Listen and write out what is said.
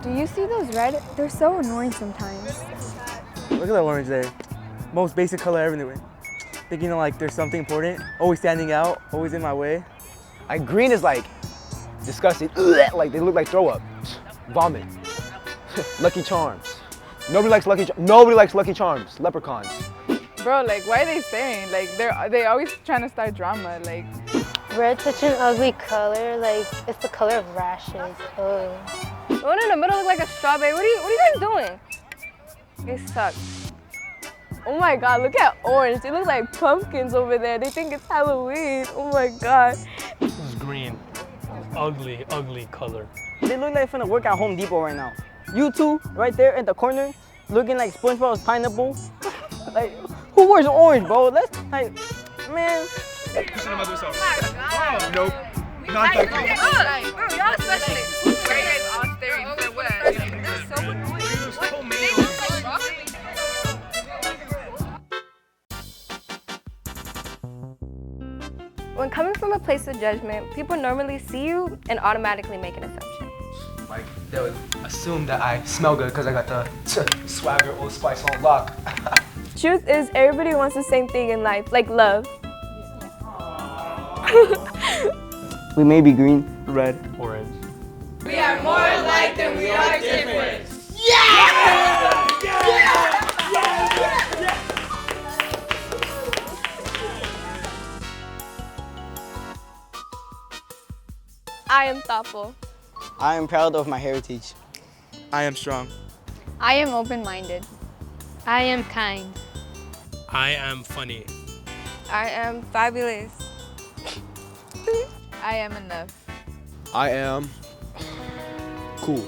Do you see those red? They're so annoying sometimes. Look at that orange there. Most basic color ever anyway. Thinking like there's something important, always standing out, always in my way. Like green is like disgusting. Ugh, like they look like throw up, vomit. Lucky Charms. Nobody likes Lucky Charms. Leprechauns. Bro, like, why are they staring? Like, they always trying to start drama. Like, red's such an ugly color. Like, it's the color of rashes. Ugh. The one in the middle look like a strawberry. What are you guys doing? It sucks. Oh my God, look at orange. It looks like pumpkins over there. They think it's Halloween. Oh my God. This is green. Ugly, ugly color. They look like they're finna work at Home Depot right now. You two, right there in the corner, looking like SpongeBob's pineapple. Like, who wears orange, bro? Let's, like, man. Oh, nope. Not that good. Bro, y'all especially. You guys all staring for what? They're so annoying. They look like broccoli. When coming from a place of judgment, people normally see you and automatically make an assumption. Like they would assume that I smell good because I got the swagger Old Spice on lock. Truth is, everybody wants the same thing in life, like love. We may be green, red, Orange. We are more alike than we are different. I am thoughtful. I am proud of my heritage. I am strong. I am open-minded. I am kind. I am funny. I am fabulous. I am enough. I am cool.